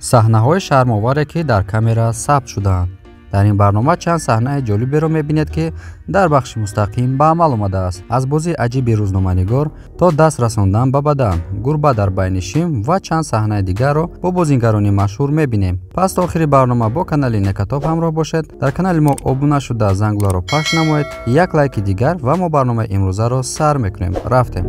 صحنه‌های شرم‌آوری که در کامera ثبت شدند. در این برنامه چند صحنه جالبی را می‌بینید که در بخش مستقیم به عمل آمده است. از بازی عجیب روزنامه‌نگار تا دست رساندن به بدن، گربه در بین شیم و چند صحنه دیگر را با بازیگران مشهور می‌بینیم. پس تا آخر برنامه با کانال نکاتاپ همراه باشید. در کانال ما ابونه شده زنگوله را پخش نمایید. یک لایک دیگر و ما برنامه امروزه را سر می‌کنیم. رفتیم.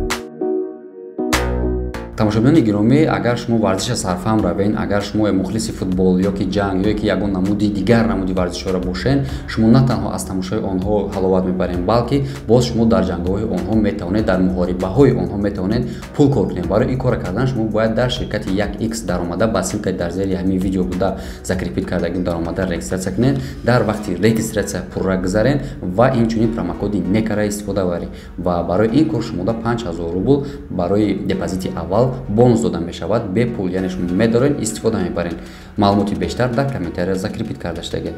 тамошобинони гиромӣ, агар шумо варзиша сарфаҳм равен, агар шумо мухлиси футбол ё ки ҷанг ё ки ягон намуди дигар намуди варзишҳоро бошен, шумо на танҳо аз тамошои онҳо ҳаловат мебарем, балки боз шумо дар ҷангҳои онҳо метавонед, дар муҳорибаҳои онҳо метавонед пул кор кунед. барои ин кора кардан шумо бояд дар ширкати 1x даромада ба ссилкаи дар зери ҳамин видео буда закрепит кардаги даромада регистратсия кунед. дар вақти регистратсия пурра гузарен ва инчунин промокоди некара истифода баред ва барои ин кор шумода 5000 рубл барои депозити аввал бонус дода мешавад бе пул, яъне шумо медорен истифода мебарен. маълумоти бештар дар комментария закрепит карда шудагед.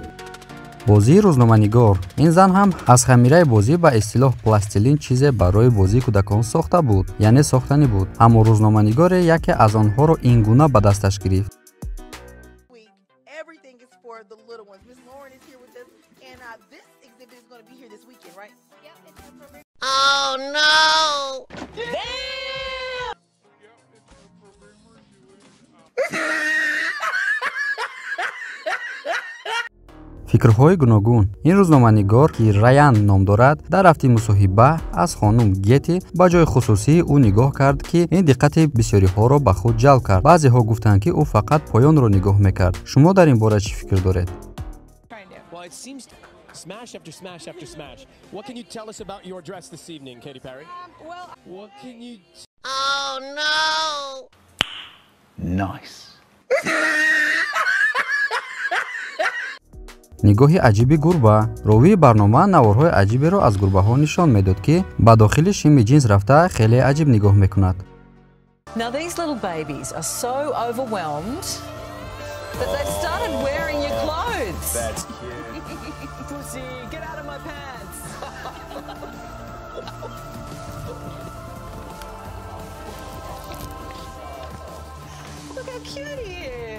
бозии рӯзноманигор. ин зан ҳам аз хамираи бозӣ ба истилоҳ пластилин чизе барои бозии кӯдакон сохта буд, яъне сохтанӣ буд. аммо рӯзноманигоре яке аз онҳоро ин гуна ба дасташ гирифт. Oh no! фикрҳои гуногун. ин рӯзноманигор ки Раян ном дорад, дар рафти мусоҳиба аз хонум Гети ба ҷои хусусии ӯ нигоҳ кард ки ин диққати бисёриҳоро ба худ ҷалб кард. баъзеҳо гуфтанд ки ӯ фақат поёнро нигоҳ мекард. шумо дар ин бора чӣ фикр доред? Smash after smash after smash. What can you tell us about your dress this evening, Katy Perry? What can you... Oh no! Nice. нигоҳи аҷиби гурба. ровии барнома наворҳои аҷиберо аз гурбаҳо нишон медод ки ба дохили шими ҷинс рафта хеле аҷиб нигоҳ мекунад. Now these little babies are so overwhelmed that they've started wearing your clothes. That's cute. Pussy, get out of my pants. Look how cute he is.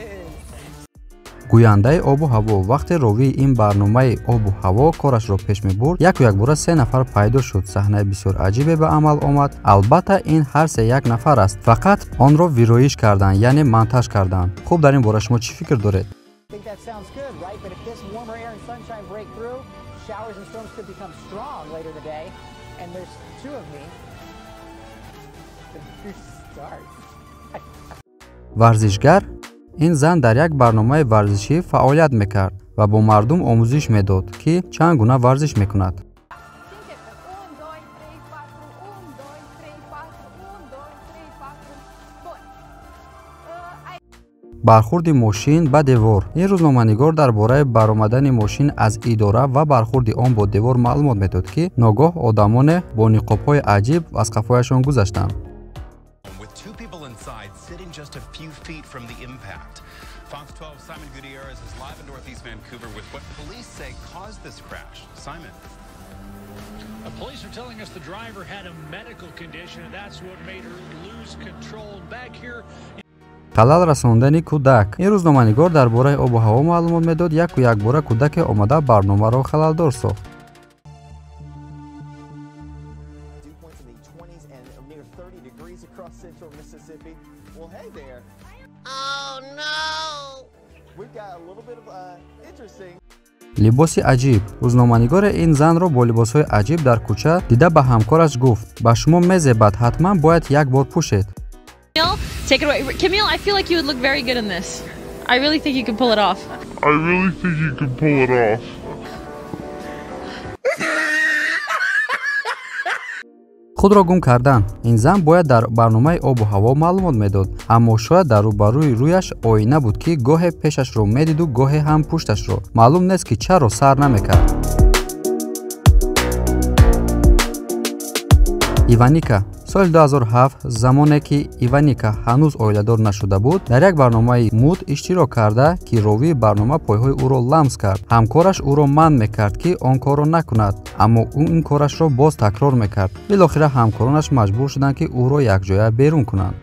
гӯяндаи обу ҳаво. вақте ровии ин барномаи обу ҳаво корашро пеш мебурд, яку якбора 3 нафар пайдо шуд. саҳнаи бисёр аҷибе ба амал омад. албатта ин ҳар се як нафар аст, фақат онро вироиш карданд, яъне монтаж карданд. хуб, дар ин бора шумо чӣ фикр доред? варзишгар. ин зан дар як барномаи варзишӣ фаъолият мекард ва бо мардум омӯзиш медод ки чанд гуна варзиш мекунад. бархурди мошин ба девор. ин рӯзноманигор дар бораи баромадани мошин аз идора ва бархурди он бо девор маълумот медод ки ногоҳ одамоне бо ниқобҳои аҷиб аз қафояшон гузаштанд. Just a few feet from the impact. Fox 12 Simon Gutierrez is live in Northeast Vancouver with what police say caused this crash. Simon. Police are telling us the driver had a medical condition and that's what made her lose control. Back here. халал расондани кӯдак. ин рӯзноманигор дар бораи обу ҳаво маълумот медод. яку якбора кӯдаке омада барномаро халалдор сохт. Well, hey there. Oh no! We've got a little bit of interesting. либоси аҷиб. рӯзноманигор ин занро бо либосҳои аҷиб дар кӯча дида ба ҳамкораш гуфт: ба шумо мезебад, ҳатман бояд як бор пӯшед. Take it away. Camille, I feel like you would look very good in this. I really think you could pull it off. худро гум кардан. ин зан бояд дар барномаи обу ҳаво маълумот медод, аммо шояд дар рӯбарӯи рӯяш оина буд ки гоҳе пешашро медиду, гоҳе ҳам пушташро. маълум нест ки чаро сар намекард. иваника. соли 2007 замоне ки Иваника ҳанӯз оиладор нашуда буд, дар як барномаи муд иштирок карда ки ровии барнома пойҳои ӯро ламс кард. ҳамкораш ӯро манъ мекард ки он корро накунад, аммо ӯ ин корашро боз такрор мекард. билохира ҳамкоронаш маҷбур шуданд ки ӯро якҷоя берун кунанд.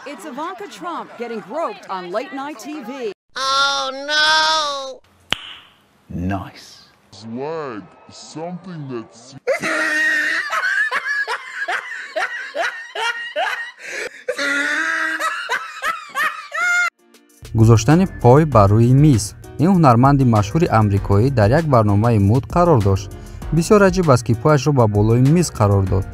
It's Ivanka Trump getting groped on late night TV. Oh no! Nice. Leg, something that's гузоштани пой бар рӯи миз. ин ҳунарманди машҳури амрикоӣ дар як барномаи муд қарор дошт. бисёр аҷиб аст ки пояшро ба болои миз қарор дод.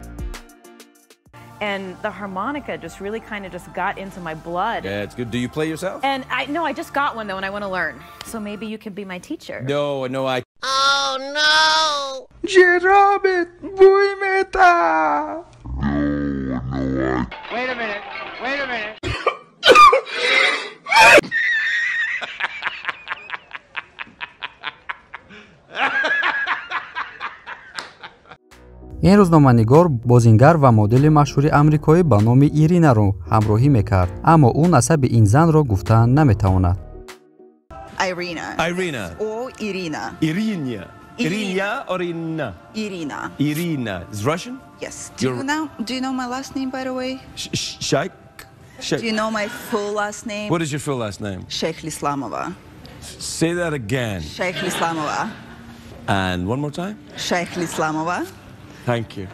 And the harmonica just really kind of just got into my blood. Yeah, it's good. Do you play yourself? And I just got one though, and I want to learn. So maybe you can be my teacher. No, I. Oh no! Gerobit, buimeta. Wait a minute. ин рӯзноманигор бозингар ва модели машҳури амрикоӣ ба номи иринаро ҳамроҳӣ мекард, аммо ӯ насаби ин занро гуфтан наметавонад. Irina. Or Irina. Irina or Irina? Irina. Is Russian? Yes. Do you know my last name, by the way? Sheikh? Do you know my full last name? What is your full last name? Sheikh Lislamova. Say that again. Sheikh Lislamova. And one more time? Sheikh Lislamova. Thank you.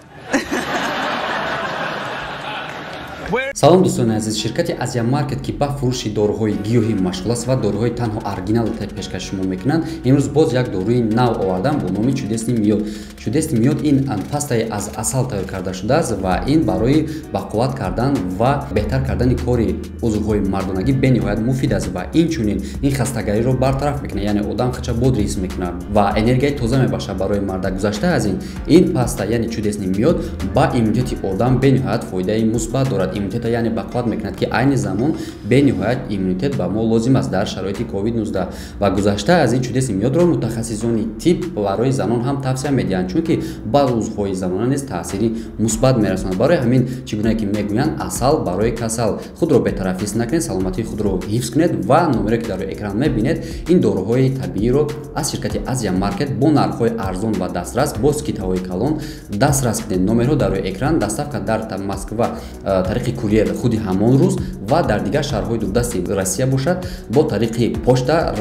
салом дӯстони азиз, ширкати азия маркет ки ба фурӯши дороҳои гиёҳӣ машғул аст ва дороҳои танҳо оригиналро пешкаш шумо мекунанд, имрӯз боз як дорои нав овардам бо номи чудесни миёд. Чудесни миёд ин пастае аз асал тайёр карда шудааст ва ин барои бақувват кардан ва беҳтар кардани кори узвҳои мардонагӣ бениҳоят муфид аст ва инчунин ин хастагариро бартараф мекунад, яъне одам хача бодри ҳис мекунад ва энергияи тоза мебахшад барои марда. гузашта аз ин паста яъне чудесни миёд ба иммунитети одам бениҳоят фоидаи мусбат дорад. иммунитета яъне бақувват мекунад ки айни замон бениҳоят иммунитет ба мо лозим аст дар шароити COVID-19 ва гузашта аз ин чудесни миёдро мутахассисони тиб барои занон ҳам тавсия медиҳанд, чунки ба узвҳои занона низ таъсири мусбат мерасонад. барои ҳамин чӣ гуна ки мегӯянд асал барои касал, худро бетараф ҳис накунед, саломатии худро ҳифз кунед ва номеро ки дар экран мебинед ин дороҳои табииро аз ширкати азия маркет бо нархҳои арзон ва дастрас бо скидҳаҳои калон дастрас кунед. номерҳо дар экран. доставка дар Москва тариқи курьер худи ҳамон рӯз ва дар дигар шаҳрҳои дурдасти Россия бошад бо тариқи почта